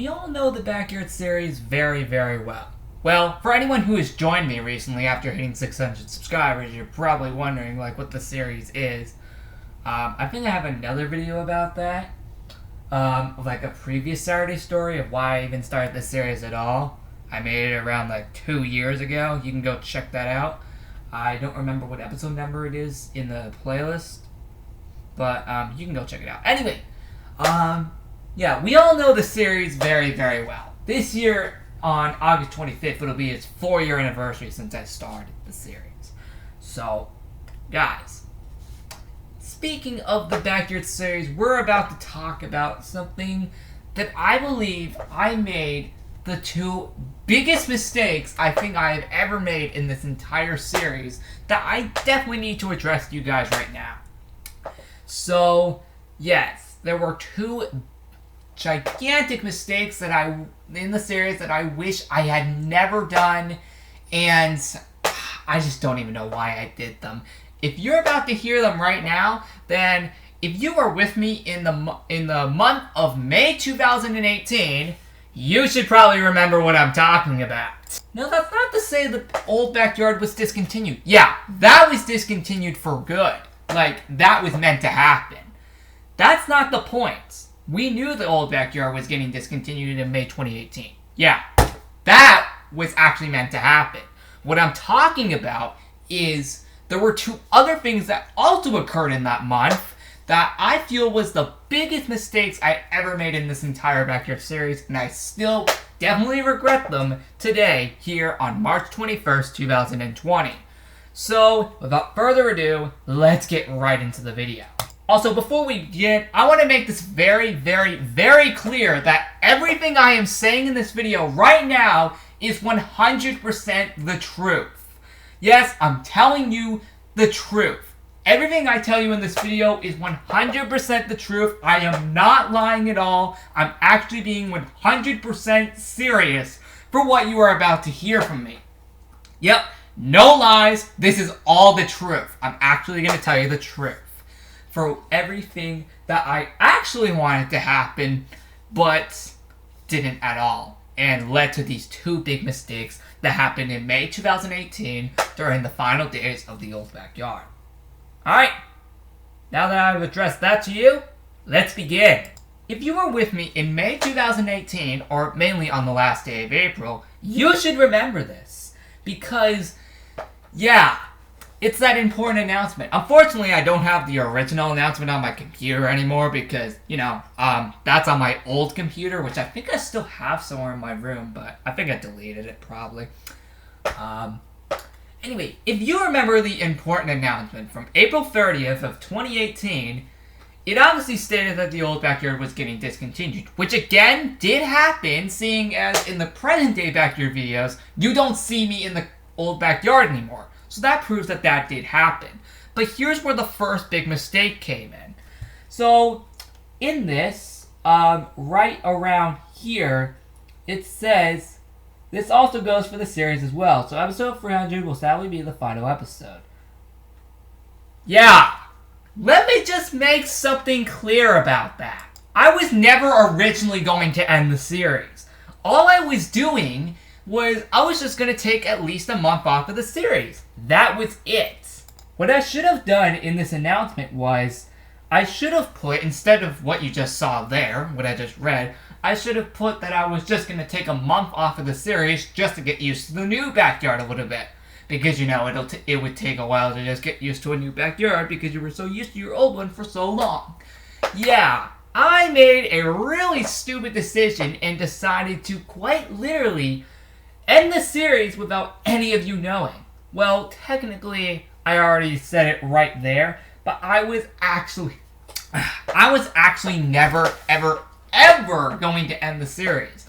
we all know the Backyard series very, very well. Well, for anyone who has joined me recently after hitting 600 subscribers, you're probably wondering what the series is. I think I have another video about that. A previous Saturday story of why I even started this series at all. I made it around 2 years ago. You can go check that out. I don't remember what episode number it is in the playlist, but you can go check it out. Anyway, yeah, we all know the series very, very well. This year, on August 25th, it'll be its 4-year anniversary since I started the series. So, guys, speaking of the Backyard series, we're about to talk about something that I believe I made the 2 biggest mistakes I think I have ever made in this entire series that I definitely need to address to you guys right now. So, yes, there were 2 gigantic mistakes in the series that I wish I had never done, and I just don't even know why I did them. If you're about to hear them right now, then if you were with me in the month of May 2018, you should probably remember what I'm talking about. Now, that's not to say the old Backyard was discontinued. Yeah, that was discontinued for good. That was meant to happen. That's not the point. We knew the old Backyard was getting discontinued in May 2018. Yeah, that was actually meant to happen. What I'm talking about is there were 2 other things that also occurred in that month that I feel was the biggest mistakes I ever made in this entire Backyard series, and I still definitely regret them today here on March 21st, 2020. So, without further ado, let's get right into the video. Also, before we begin, I want to make this very, very, very clear that everything I am saying in this video right now is 100% the truth. Yes, I'm telling you the truth. Everything I tell you in this video is 100% the truth. I am not lying at all. I'm actually being 100% serious for what you are about to hear from me. Yep, no lies. This is all the truth. I'm actually going to tell you the truth for everything that I actually wanted to happen, but didn't at all, and led to these 2 big mistakes that happened in May 2018 during the final days of the old Backyard. Alright, now that I've addressed that to you, let's begin. If you were with me in May 2018, or mainly on the last day of April, you should remember this. Because, yeah, it's that important announcement. Unfortunately, I don't have the original announcement on my computer anymore because, that's on my old computer, which I think I still have somewhere in my room, but I think I deleted it probably. Anyway, if you remember the important announcement from April 30th of 2018, it obviously stated that the old Backyard was getting discontinued, which again did happen, seeing as in the present day Backyard videos, you don't see me in the old Backyard anymore. So that proves that that did happen. But here's where the first big mistake came in. So, in this, right around here, it says, this also goes for the series as well. So episode 300 will sadly be the final episode. Yeah, let me just make something clear about that. I was never originally going to end the series. All I was doing was I was just going to take at least a month off of the series. That was it. What I should have done in this announcement was I should have put, instead of what you just saw there, what I just read, I should have put that I was just going to take a month off of the series just to get used to the new Backyard a little bit. Because, it would take a while to just get used to a new Backyard because you were so used to your old one for so long. Yeah, I made a really stupid decision and decided to quite literally end the series without any of you knowing. Well, technically, I already said it right there, but I was actually never, ever going to end the series.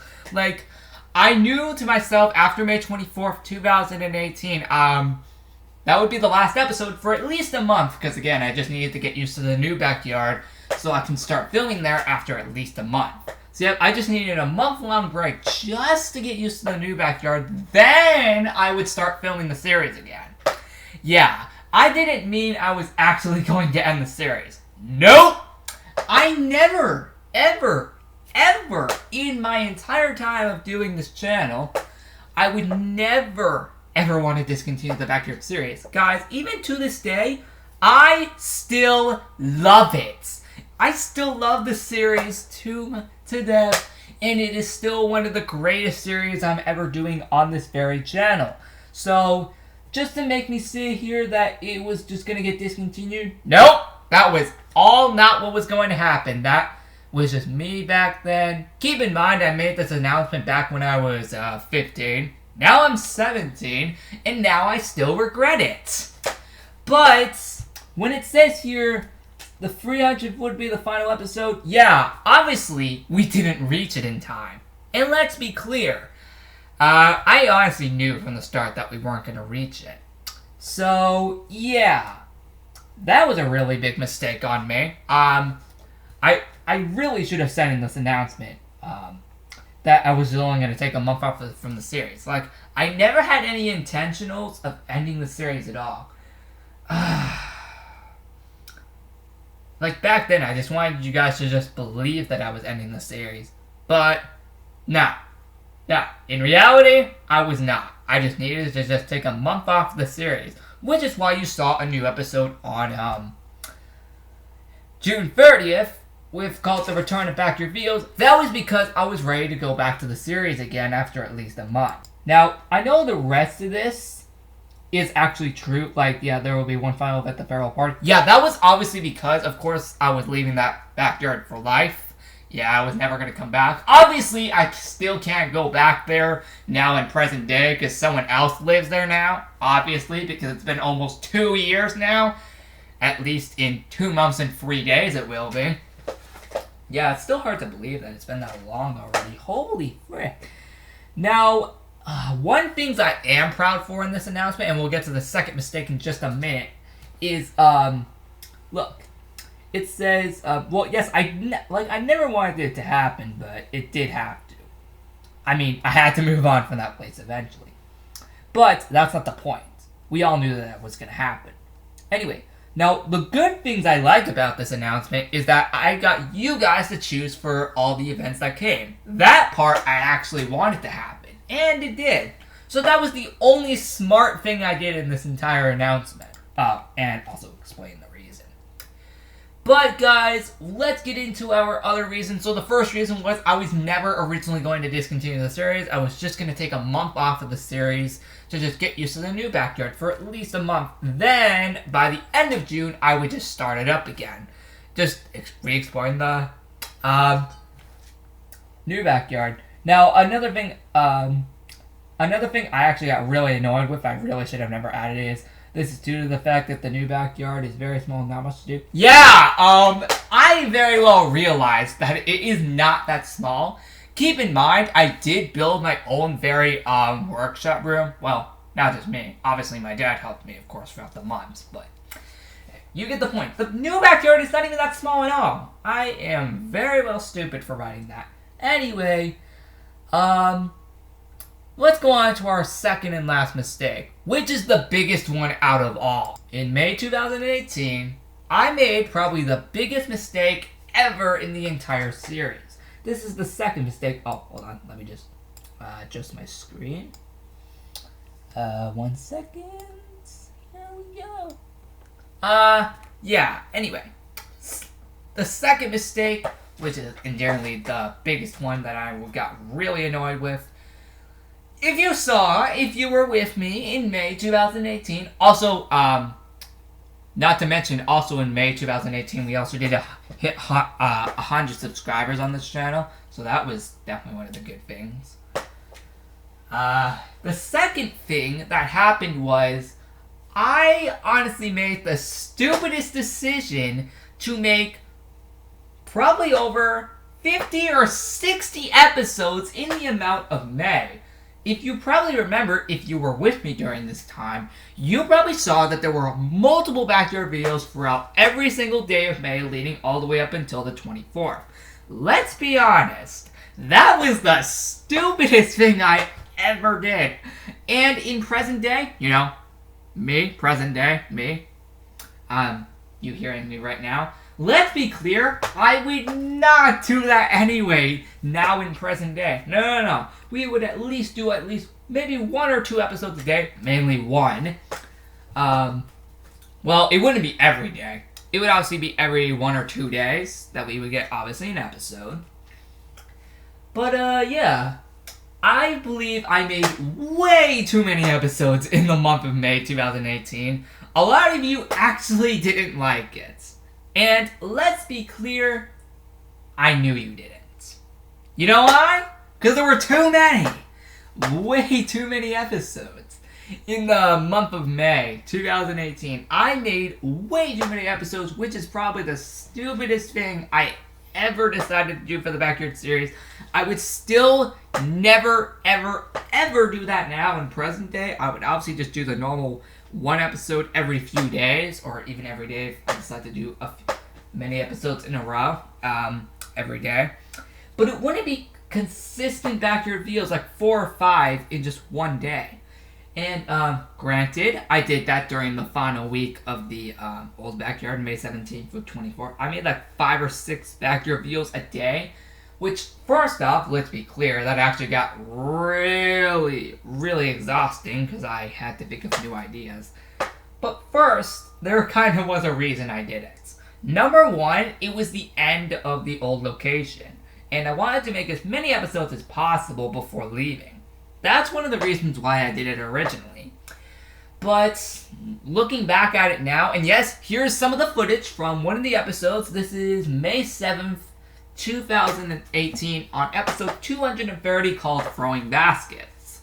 I knew to myself after May 24th, 2018, that would be the last episode for at least a month, because again, I just needed to get used to the new Backyard so I can start filming there after at least a month. So yep, I just needed a month-long break just to get used to the new Backyard, then I would start filming the series again. Yeah, I didn't mean I was actually going to end the series. Nope! I never, ever ever in my entire time of doing this channel, I would never ever want to discontinue the Backyard series. Guys, even to this day, I still love it. I still love the series to death, and it is still one of the greatest series I'm ever doing on this very channel. So, just to make me sit here that it was just going to get discontinued, nope, that was all not what was going to happen. That was just me back then. Keep in mind, I made this announcement back when I was 15. Now I'm 17, and now I still regret it. But when it says here, the 300th would be the final episode, yeah, obviously, we didn't reach it in time. And let's be clear, I honestly knew from the start that we weren't going to reach it. So, yeah, that was a really big mistake on me. I really should have said in this announcement that I was only going to take a month off from the series. Like, I never had any intentionals of ending the series at all. Like, back then, I just wanted you guys to just believe that I was ending the series. But, no. No. In reality, I was not. I just needed to just take a month off the series. Which is why you saw a new episode on June 30th. Called The Return of Backyard Videos. That was because I was ready to go back to the series again after at least a month. Now, I know the rest of this is actually true. Like, yeah, there will be one final event at the farewell party. Yeah, that was obviously because, of course, I was leaving that backyard for life. Yeah, I was never going to come back. Obviously, I still can't go back there now in present day because someone else lives there now. Obviously, because it's been almost 2 years now. At least in 2 months and 3 days it will be. Yeah, it's still hard to believe that it's been that long already. Holy frick. Now, one thing I am proud for in this announcement, and we'll get to the second mistake in just a minute, is, look. It says, well, yes, I never wanted it to happen, but it did have to. I mean, I had to move on from that place eventually. But that's not the point. We all knew that was going to happen. Anyway, now, the good things I like about this announcement is that I got you guys to choose for all the events that came. That part I actually wanted to happen, and it did. So that was the only smart thing I did in this entire announcement. And also explain the reason. But guys, let's get into our other reasons. So the first reason was I was never originally going to discontinue the series. I was just going to take a month off of the series to just get used to the new backyard for at least a month. Then, by the end of June, I would just start it up again. Just re-exploring the new backyard. Now, another thing I actually got really annoyed with, I really should have never added, is this is due to the fact that the new backyard is very small and not much to do. Yeah, I very well realized that it is not that small. Keep in mind, I did build my own very, workshop room. Well, not just me. Obviously, my dad helped me, of course, throughout the months, but you get the point. The new backyard is not even that small at all. I am very well stupid for writing that. Anyway, let's go on to our second and last mistake, which is the biggest one out of all. In May 2018, I made probably the biggest mistake ever in the entire series. This is the second mistake. Oh, hold on. Let me just adjust my screen. 1 second. Here we go. Yeah. Anyway, the second mistake, which is endearingly the biggest one that I got really annoyed with. If you were with me in May 2018, also, not to mention, also in May 2018, we also did hit 100 subscribers on this channel, so that was definitely one of the good things. The second thing that happened was, I honestly made the stupidest decision to make probably over 50 or 60 episodes in the amount of May. If you probably remember, if you were with me during this time, you probably saw that there were multiple backyard videos throughout every single day of May leading all the way up until the 24th. Let's be honest, that was the stupidest thing I ever did. And in present day, you hearing me right now, let's be clear, I would not do that anyway, now in present day. No. We would at least do maybe 1 or 2 episodes a day, mainly 1. Well, it wouldn't be every day. It would obviously be every 1 or 2 days that we would get, obviously, an episode. But, yeah. I believe I made way too many episodes in the month of May 2018. A lot of you actually didn't like it. And let's be clear, I knew you didn't. You know why? Because there were too many. Way too many episodes. In the month of May 2018, I made way too many episodes, which is probably the stupidest thing I ever decided to do for the Backyard series. I would still never, ever do that now in present day. I would obviously just do the normal 1 episode every few days, or even every day if I decide to do many episodes in a row every day. But it wouldn't be consistent Backyard videos like 4 or 5 in just 1 day. And granted, I did that during the final week of the old Backyard, May 17th of 24. I made like 5 or 6 Backyard videos a day, which, first off, let's be clear, that actually got really, really exhausting because I had to think of new ideas. But first, there kind of was a reason I did it. Number 1, it was the end of the old location, and I wanted to make as many episodes as possible before leaving. That's one of the reasons why I did it originally. But looking back at it now, and yes, here's some of the footage from one of the episodes. This is May 7th, 2018, on episode 230 called Throwing Baskets.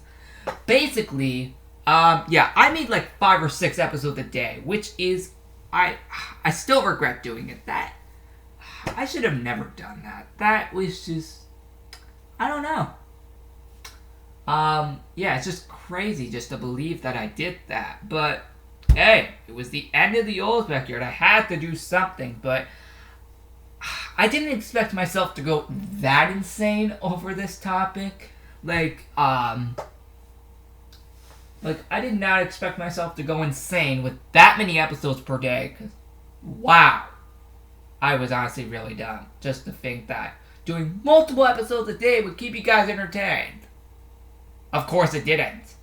Basically, I made like 5 or 6 episodes a day, which is, I still regret doing it. That, I should have never done that. That was just, I don't know. It's just crazy just to believe that I did that. But, hey, it was the end of the old Backyard. I had to do something, but I didn't expect myself to go that insane over this topic. I did not expect myself to go insane with that many episodes per day, because, wow, I was honestly really dumb just to think that doing multiple episodes a day would keep you guys entertained. Of course it didn't.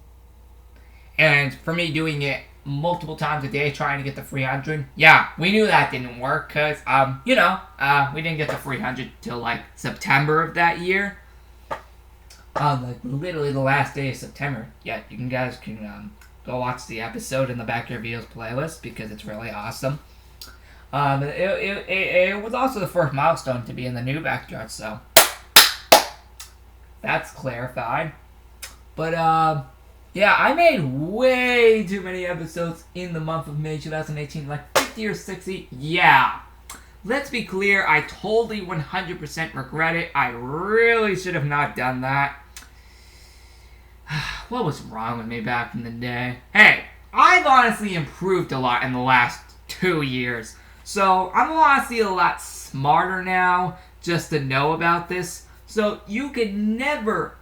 And for me doing it multiple times a day trying to get the 300, yeah, we knew that didn't work because, we didn't get the 300 till like September of that year. Literally the last day of September. Yeah, you guys can go watch the episode in the Backyard Videos playlist because it's really awesome. It was also the first milestone to be in the new Backyard, so that's clarified. But, I made way too many episodes in the month of May 2018, like 50 or 60. Yeah. Let's be clear, I totally 100% regret it. I really should have not done that. What was wrong with me back in the day? Hey, I've honestly improved a lot in the last 2 years. So, I'm honestly a lot smarter now just to know about this. So, you can never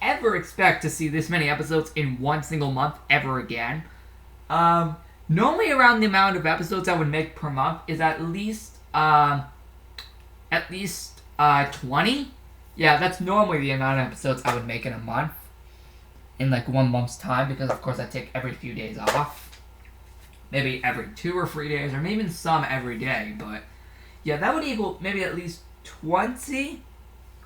ever expect to see this many episodes in 1 single month ever again. Normally around the amount of episodes I would make per month is at least 20. Yeah, that's normally the amount of episodes I would make in a month. In like 1 month's time, because of course I take every few days off. Maybe every 2 or 3 days, or maybe even some every day, but yeah, that would equal maybe at least 20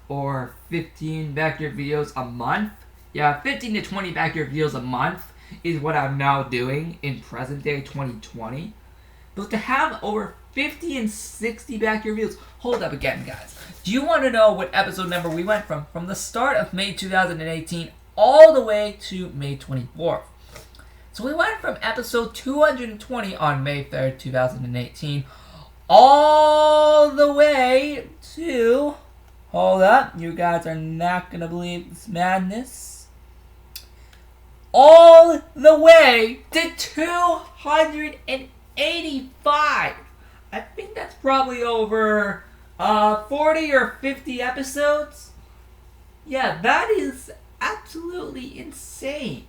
or 15 Backyard videos a month. Yeah, 15 to 20 Backyard videos a month is what I'm now doing in present day 2020. But to have over 50 and 60 Backyard videos, hold up again, guys. Do you want to know what episode number we went from the start of May 2018 all the way to May 24th? So we went from episode 220 on May 3rd, 2018, all the way to... Hold up, you guys are not going to believe this madness. All the way to 285. I think that's probably over 40 or 50 episodes. Yeah, that is absolutely insane.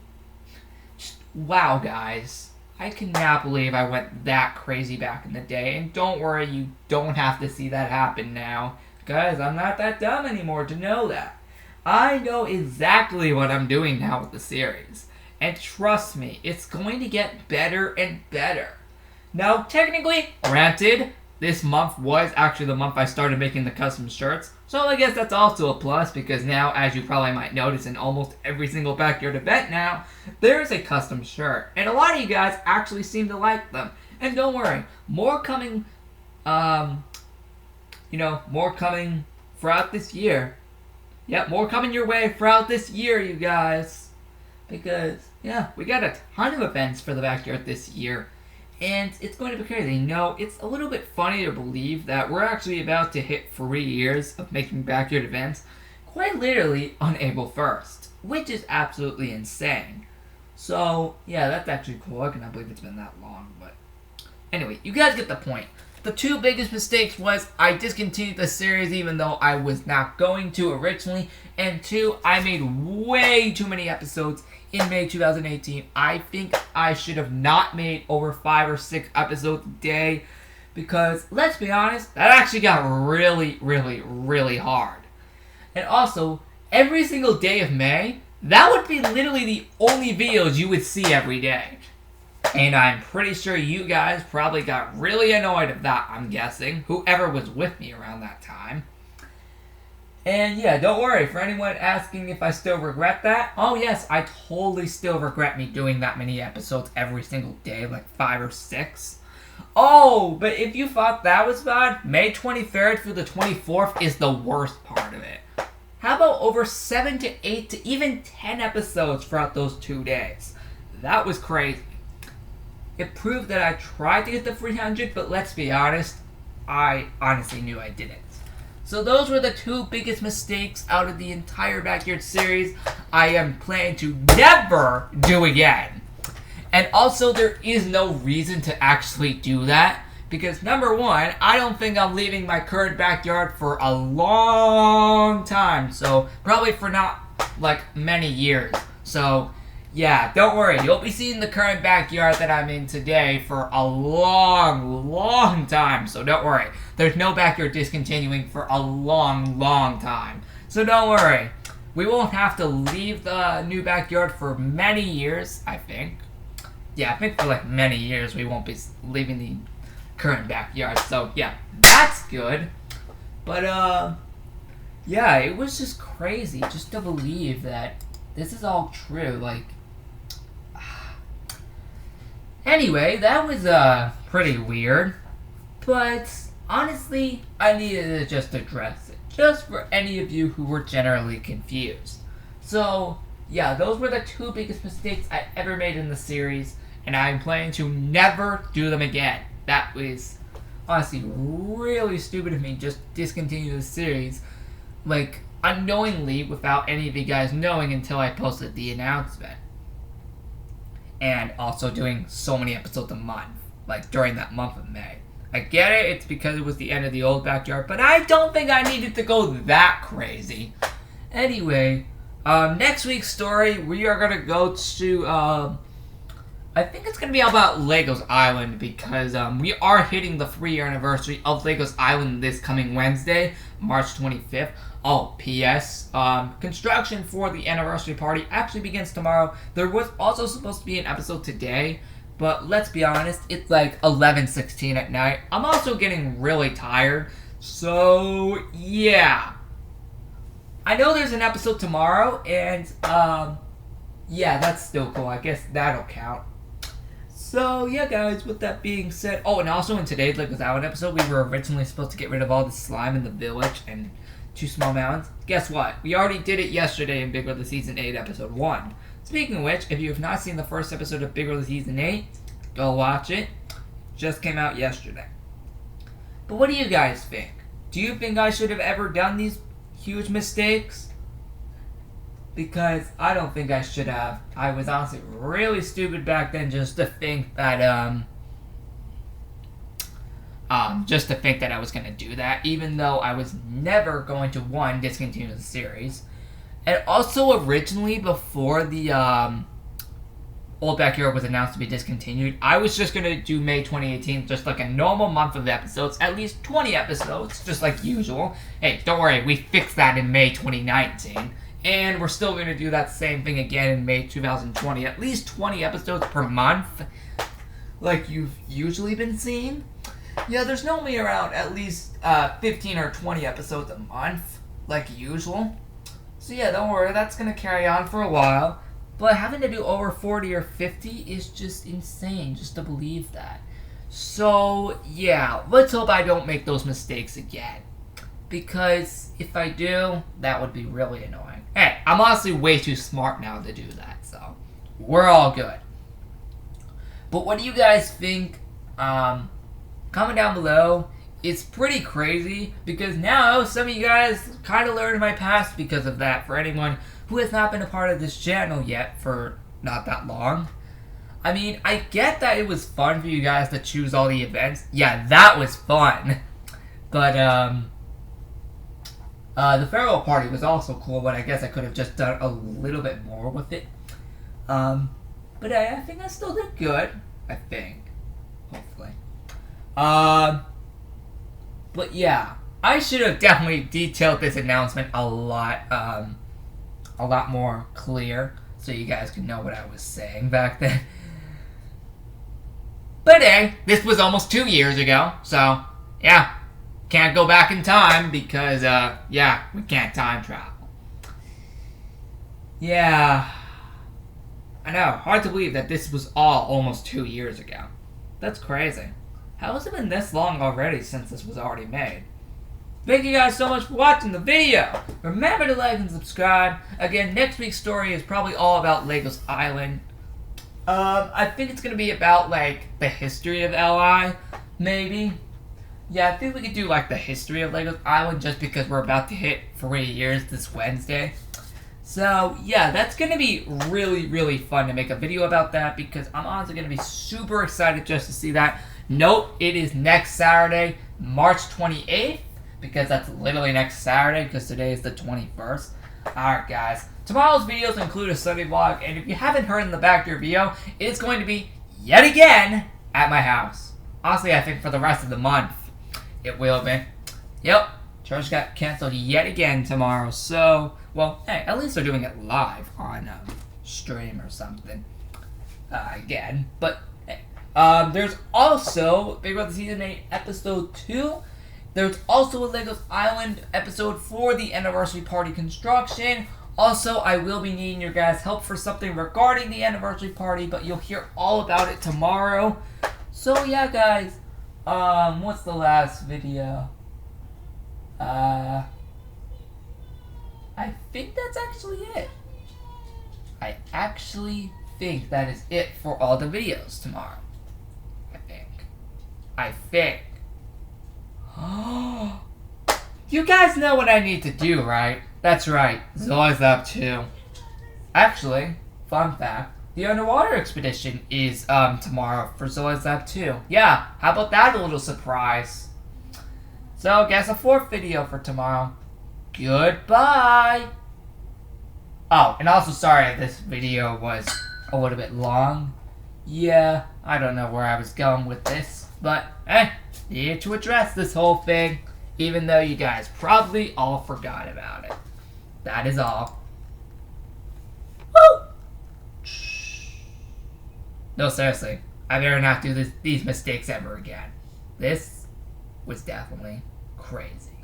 Just, wow, guys. I cannot believe I went that crazy back in the day. And don't worry, you don't have to see that happen now. Guys, I'm not that dumb anymore to know that. I know exactly what I'm doing now with the series. And trust me, it's going to get better and better. Now, technically, granted, this month was actually the month I started making the custom shirts. So I guess that's also a plus, because now, as you probably might notice, in almost every single backyard event now, there's a custom shirt. And a lot of you guys actually seem to like them. And don't worry, more coming, more coming throughout this year. Yep, more coming your way throughout this year, you guys. Because, yeah, we got a ton of events for the backyard this year. And it's going to be crazy. No, it's a little bit funny to believe that we're actually about to hit 3 years of making backyard events quite literally on April 1st, which is absolutely insane. So, yeah, that's actually cool. I cannot believe it's been that long, but anyway, you guys get the point. The two biggest mistakes was I discontinued the series even though I was not going to originally, and two, I made way too many episodes in May 2018. I think I should have not made over 5 or 6 episodes a day, because let's be honest, that actually got really, really, really hard. And also, every single day of May, that would be literally the only videos you would see every day. And I'm pretty sure you guys probably got really annoyed at that, I'm guessing. Whoever was with me around that time. And yeah, don't worry, for anyone asking if I still regret that, oh yes, I totally still regret me doing that many episodes every single day, like 5 or 6. Oh, but if you thought that was bad, May 23rd through the 24th is the worst part of it. How about over 7 to 8 to even 10 episodes throughout those 2 days? That was crazy. It proved that I tried to get the 300, but let's be honest, I honestly knew I didn't. So those were the 2 biggest mistakes out of the entire Backyard series I am planning to never do again. And also, there is no reason to actually do that, because number one, I don't think I'm leaving my current backyard for a long time. So probably for not like many years. So yeah, don't worry. You'll be seeing the current backyard that I'm in today for a long, long time. So don't worry. There's no backyard discontinuing for a long, long time. So don't worry. We won't have to leave the new backyard for many years, I think. Yeah, I think for like many years we won't be leaving the current backyard. So yeah, that's good. But yeah, it was just crazy just to believe that this is all true. Like, anyway, that was pretty weird, but honestly, I needed to just address it, just for any of you who were generally confused. So yeah, those were the 2 biggest mistakes I ever made in the series, and I'm planning to never do them again. That was honestly really stupid of me, just discontinue the series, like unknowingly, without any of you guys knowing until I posted the announcement. And also doing so many episodes a month, like during that month of May. I get it, it's because it was the end of the old backyard, but I don't think I needed to go that crazy. Anyway, next week's story, we are going to go to, I think it's going to be about Legos Island, because we are hitting the 3-year anniversary of Legos Island this coming Wednesday, March 25th. Oh, P.S. Construction for the anniversary party actually begins tomorrow. There was also supposed to be an episode today, but let's be honest, it's like 11:16 at night. I'm also getting really tired, so yeah. I know there's an episode tomorrow, and yeah, that's still cool. I guess that'll count. So yeah, guys, with that being said, oh, and also in today's Legos Island episode, we were originally supposed to get rid of all the slime in the village and 2 small mountains. Guess what? We already did it yesterday in Big Brother Season 8, Episode 1. Speaking of which, if you have not seen the first episode of Big Brother Season 8, go watch it. Just came out yesterday. But what do you guys think? Do you think I should have ever done these huge mistakes? Because I don't think I should have. I was honestly really stupid back then just to think that, I was going to do that, even though I was never going to, 1, discontinue the series. And also, originally, before the, Old Backyard was announced to be discontinued, I was just going to do May 2018, just like a normal month of episodes, at least 20 episodes, just like usual. Hey, don't worry, we fixed that in May 2019. And we're still going to do that same thing again in May 2020. At least 20 episodes per month, like you've usually been seeing. Yeah, there's normally around at least 15 or 20 episodes a month, like usual. So yeah, don't worry, that's going to carry on for a while. But having to do over 40 or 50 is just insane, just to believe that. So, yeah, let's hope I don't make those mistakes again. Because if I do, that would be really annoying. Hey, I'm honestly way too smart now to do that, so we're all good. But what do you guys think? Comment down below. It's pretty crazy, because now some of you guys kind of learned my past because of that. For anyone who has not been a part of this channel yet for not that long. I mean, I get that it was fun for you guys to choose all the events. Yeah, that was fun. But, the farewell party was also cool, but I guess I could have just done a little bit more with it. But I think I still did good. I think. Hopefully. But yeah, I should have definitely detailed this announcement a lot more clear, so you guys could know what I was saying back then. But hey, this was almost 2 years ago, so yeah, can't go back in time because, yeah, we can't time travel. Yeah, I know, hard to believe that this was all almost 2 years ago. That's crazy. How has it been this long already since this was already made? Thank you guys so much for watching the video. Remember to like and subscribe. Again, next week's story is probably all about Legos Island. I think it's going to be about, like, the history of LI, maybe. Yeah, I think we could do, like, the history of Legos Island just because we're about to hit 3 years this Wednesday. So, yeah, that's going to be really, really fun to make a video about that because I'm honestly going to be super excited just to see that. Note, it is next Saturday, March 28th, because that's literally next Saturday, because today is the 21st. Alright, guys. Tomorrow's videos include a Sunday vlog, and if you haven't heard in the backdoor video, it's going to be, yet again, at my house. Honestly, I think for the rest of the month, it will be. Yep, church got canceled yet again tomorrow, so, well, hey, at least they're doing it live on stream or something. Again, but hey. There's also Big Brother Season 8 Episode 2. There's also a Legos Island Episode 4, the Anniversary Party Construction. Also, I will be needing your guys' help for something regarding the Anniversary Party, but you'll hear all about it tomorrow. So, yeah, guys. What's the last video? I think that's actually it. I actually think that is it for all the videos tomorrow. I think. You guys know what I need to do, right? That's right. Zoi's up too. Actually, fun fact, the underwater expedition is tomorrow for Zoi's up too. Yeah, how about that a little surprise? So, guess a 4th video for tomorrow. Goodbye! Oh, and also sorry this video was a little bit long. Yeah, I don't know where I was going with this. But, need to address this whole thing, even though you guys probably all forgot about it. That is all. Woo! No, seriously, I better not do these mistakes ever again. This was definitely crazy.